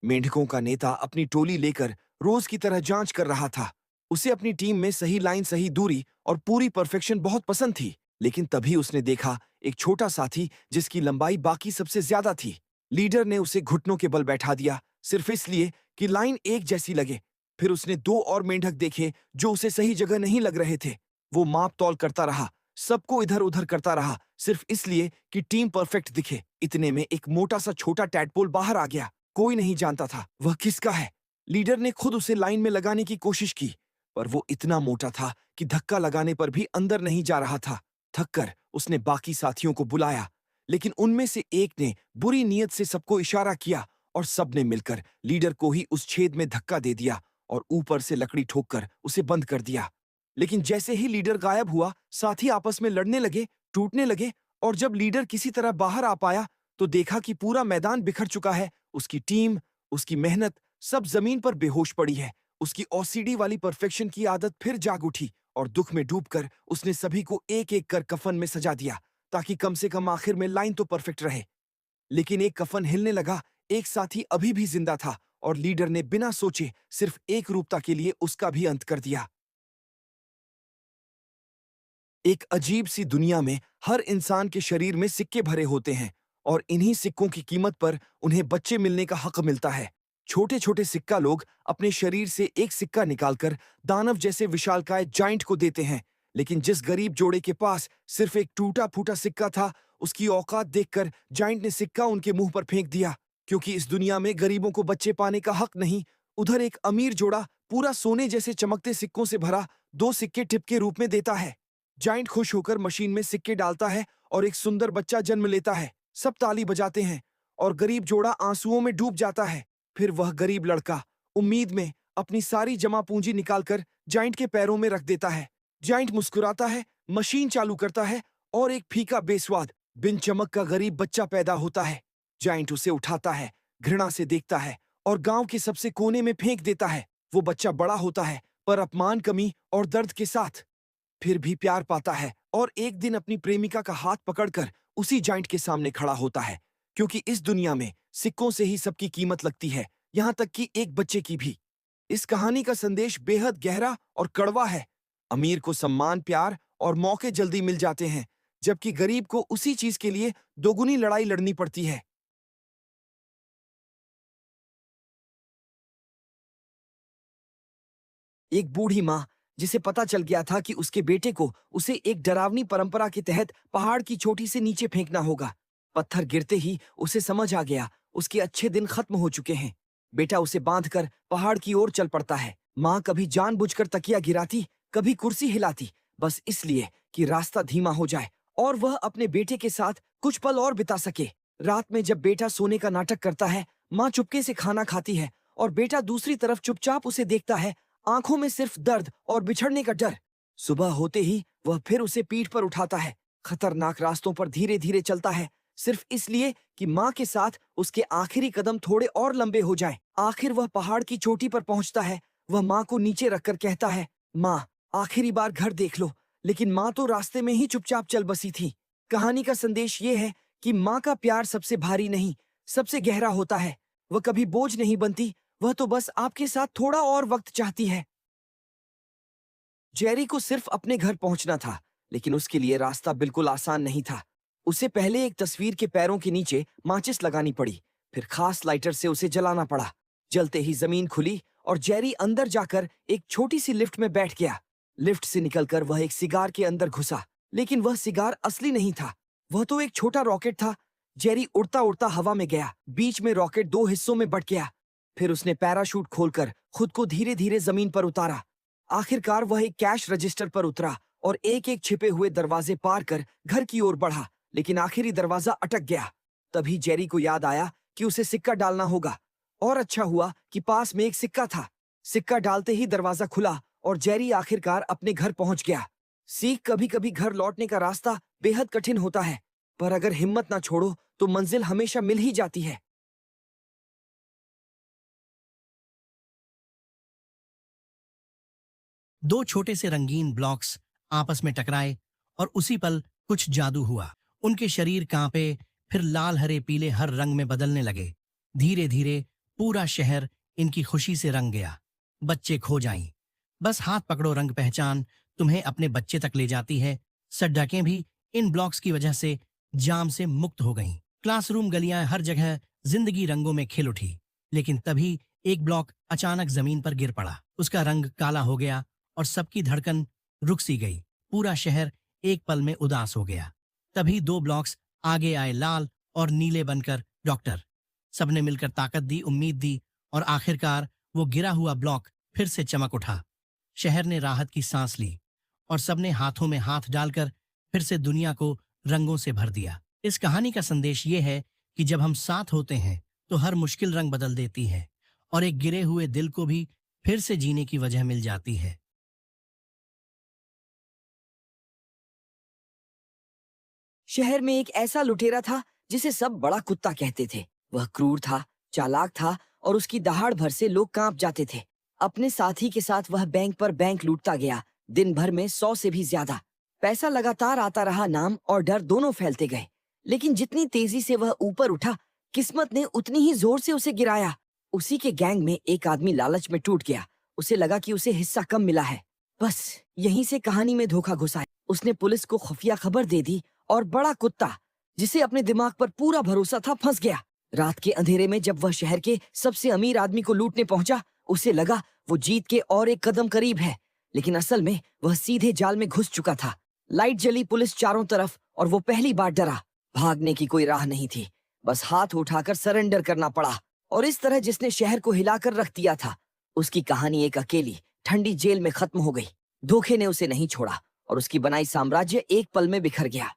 मेंढकों का नेता अपनी टोली लेकर रोज की तरह जांच कर रहा था। उसे अपनी टीम में सही लाइन, सही दूरी और पूरी परफेक्शन बहुत पसंद थी। लेकिन तभी उसने देखा एक छोटा साथी जिसकी लंबाई बाकी सबसे ज्यादा थी। लीडर ने उसे घुटनों के बल बैठा दिया, सिर्फ इसलिए कि लाइन एक जैसी लगे। फिर उसने दो और मेंढक देखे जो उसे सही जगह नहीं लग रहे थे। वो माप तौल करता रहा, सबको इधर उधर करता रहा, सिर्फ इसलिए कि टीम परफेक्ट दिखे। इतने में एक मोटा सा छोटा टैडपोल बाहर आ गया। कोई नहीं जानता था वह किसका है। लीडर ने खुद उसे लाइन में लगाने की कोशिश की, पर वो इतना मोटा था कि धक्का लगाने पर भी अंदर नहीं जा रहा था। थककर उसने बाकी साथियों को बुलाया, लेकिन उनमें से एक ने बुरी नीयत से सबको इशारा किया और सबने मिलकर लीडर को ही उस छेद में धक्का दे दिया और ऊपर से लकड़ी ठोककर उसे बंद कर दिया। लेकिन जैसे ही लीडर गायब हुआ, साथी आपस में लड़ने लगे, टूटने लगे, और जब लीडर किसी तरह बाहर आ पाया तो देखा कि पूरा मैदान बिखर चुका है। उसकी टीम, उसकी मेहनत सब जमीन पर बेहोश पड़ी है। उसकी ओसीडी वाली परफेक्शन की आदत फिर जाग उठी और दुख में डूबकर उसने सभी को एक एक कर कफन में सजा दिया, ताकि कम से कम आखिर में लाइन तो परफेक्ट रहे। लेकिन एक कफन हिलने लगा, एक साथी अभी भी जिंदा था और लीडर ने बिना सोचे सिर्फ एक रूपता के लिए उसका भी अंत कर दिया। एक अजीब सी दुनिया में हर इंसान के शरीर में सिक्के भरे होते हैं और इन्हीं सिक्कों की कीमत पर उन्हें बच्चे मिलने का हक मिलता है। छोटे छोटे सिक्का लोग अपने शरीर से एक सिक्का निकालकर दानव जैसे विशालकाय जाइंट को देते हैं। लेकिन जिस गरीब जोड़े के पास सिर्फ एक टूटा फूटा सिक्का था, उसकी औकात देखकर जाइंट ने सिक्का उनके मुंह पर फेंक दिया। क्योंकि इस दुनिया में गरीबों को बच्चे पाने का हक नहीं। उधर एक अमीर जोड़ा पूरा सोने जैसे चमकते सिक्कों से भरा दो सिक्के टिप के रूप में देता है। जाइंट खुश होकर मशीन में सिक्के डालता है और एक सुंदर बच्चा जन्म लेता है। सब ताली बजाते हैं और गरीब जोड़ा आंसुओं में डूब जाता है। फिर वह गरीब लड़का उम्मीद में अपनी सारी जमा पूंजी निकालकर जाइंट के पैरों में रख देता है। जाइंट मुस्कुराता है, मशीन चालू करता है और एक फीका बेस्वाद बिन चमक का गरीब बच्चा पैदा होता है। जाइंट उसे उठाता है, घृणा से देखता है और गांव के सबसे कोने में फेंक देता है। वो बच्चा बड़ा होता है, पर अपमान, कमी और दर्द के साथ। फिर भी प्यार पाता है और एक दिन अपनी प्रेमिका का हाथ पकड़कर उसी जाइंट के सामने खड़ा होता है। क्योंकि इस दुनिया में सिक्कों से ही सबकी कीमत लगती है, यहाँ तक कि एक बच्चे की भी। इस कहानी का संदेश बेहद गहरा और कड़वा है। अमीर को सम्मान, प्यार और मौके जल्दी मिल जाते हैं, जबकि गरीब को उसी चीज के लिए दोगुनी लड़ाई लड़नी पड़ती है। एक बूढ़ी माँ, जिसे पता चल गया था कि उसके बेटे को उसे एक डरावनी परंपरा के तहत पहाड़ की चोटी से नीचे फेंकना होगा। पत्थर गिरते ही उसे समझ आ गया उसके अच्छे दिन खत्म हो चुके हैं। बेटा उसे बांधकर पहाड़ की ओर चल पड़ता है। माँ कभी जानबूझकर तकिया गिराती, कभी कुर्सी हिलाती, बस इसलिए कि रास्ता धीमा हो जाए और वह अपने बेटे के साथ कुछ पल और बिता सके। रात में जब बेटा सोने का नाटक करता है, माँ चुपके से खाना खाती है और बेटा दूसरी तरफ चुपचाप उसे देखता है, आंखों में सिर्फ दर्द और बिछड़ने का डर। सुबह होते ही वह फिर उसे पीठ पर उठाता है, खतरनाक रास्तों पर धीरे धीरे चलता है, सिर्फ इसलिए कि माँ के साथ उसके आखिरी कदम थोड़े और लंबे हो जाएं। आखिर वह पहाड़ की चोटी पर पहुंचता है। वह माँ को नीचे रखकर कहता है, माँ, आखिरी बार घर देख लो। लेकिन माँ तो रास्ते में ही चुपचाप चल बसी थी। कहानी का संदेश ये है कि माँ का प्यार सबसे भारी नहीं, सबसे गहरा होता है। वह कभी बोझ नहीं बनती, वह तो बस आपके साथ थोड़ा और वक्त चाहती है। जेरी को सिर्फ अपने घर पहुंचना था, लेकिन उसके लिए रास्ता बिल्कुल आसान नहीं था। उसे पहले एक तस्वीर के पैरों के नीचे माचिस लगानी पड़ी, फिर खास लाइटर से उसे जलाना पड़ा। जलते ही जमीन खुली और जेरी अंदर जाकर एक छोटी सी लिफ्ट में बैठ गया। लिफ्ट से निकलकर वह एक सिगार के अंदर घुसा, लेकिन वह सिगार असली नहीं था, वह तो एक छोटा रॉकेट था। जेरी उड़ता उड़ता हवा में गया, बीच में रॉकेट दो हिस्सों में बट गया। फिर उसने पैराशूट खोलकर खुद को धीरे धीरे जमीन पर उतारा। आखिरकार वह एक कैश रजिस्टर पर उतरा और एक एक छिपे हुए दरवाजे पार कर घर की ओर बढ़ा, लेकिन आखिरी दरवाजा अटक गया। तभी जेरी को याद आया कि उसे सिक्का डालना होगा, और अच्छा हुआ कि पास में एक सिक्का था। सिक्का डालते ही दरवाजा खुला और जेरी आखिरकार अपने घर पहुंच गया। सीख, कभी कभी घर लौटने का रास्ता बेहद कठिन होता है, पर अगर हिम्मत ना छोड़ो तो मंजिल हमेशा मिल ही जाती है। दो छोटे से रंगीन ब्लॉक्स आपस में टकराए और उसी पल कुछ जादू हुआ। उनके शरीर कांपे, फिर लाल, हरे, पीले हर रंग में बदलने लगे। धीरे धीरे पूरा शहर इनकी खुशी से रंग गया। बच्चे खो जाएं। बस हाथ पकड़ो रंग पहचान तुम्हें अपने बच्चे तक ले जाती है। सड़कें भी इन ब्लॉक्स की वजह से जाम से मुक्त हो गईं। क्लासरूम, गलियां, हर जगह जिंदगी रंगों में खिल उठी। लेकिन तभी एक ब्लॉक अचानक जमीन पर गिर पड़ा। उसका रंग काला हो गया और सबकी धड़कन रुक सी गई। पूरा शहर एक पल में उदास हो गया। तभी 2 ब्लॉक्स आगे आए, लाल और नीले बनकर। डॉक्टर, सबने मिलकर ताकत दी, उम्मीद दी और आखिरकार वो गिरा हुआ ब्लॉक फिर से चमक उठा। शहर ने राहत की सांस ली और सबने हाथों में हाथ डालकर फिर से दुनिया को रंगों से भर दिया। इस कहानी का संदेश ये है कि जब हम साथ होते हैं तो हर मुश्किल रंग बदल देती है और एक गिरे हुए दिल को भी फिर से जीने की वजह मिल जाती है। शहर में एक ऐसा लुटेरा था जिसे सब बड़ा कुत्ता कहते थे। वह क्रूर था, चालाक था और उसकी दहाड़ भर से लोग कांप जाते थे। अपने साथी के साथ वह बैंक पर बैंक लूटता गया, दिन भर में 100 से भी ज्यादा। पैसा लगातार आता रहा, नाम और डर दोनों फैलते गए। लेकिन जितनी तेजी से वह ऊपर उठा, किस्मत ने उतनी ही जोर से उसे गिराया। उसी के गैंग में एक आदमी लालच में टूट गया। उसे लगा कि उसे हिस्सा कम मिला है। बस यहीं से कहानी में धोखा घुसा। उसने पुलिस को खुफिया खबर दे दी और बड़ा कुत्ता, जिसे अपने दिमाग पर पूरा भरोसा था, फंस गया। रात के अंधेरे में जब वह शहर के सबसे अमीर आदमी को लूटने पहुंचा, उसे लगा वो जीत के और एक कदम करीब है। लेकिन असल में वह सीधे जाल में घुस चुका था। लाइट जली, पुलिस चारों तरफ, और वो पहली बार डरा। भागने की कोई राह नहीं थी, बस हाथ उठाकर सरेंडर करना पड़ा। और इस तरह जिसने शहर को हिलाकर रख दिया था, उसकी कहानी एक अकेली ठंडी जेल में खत्म हो गई। धोखे ने उसे नहीं छोड़ा और उसकी बनाई साम्राज्य एक पल में बिखर गया।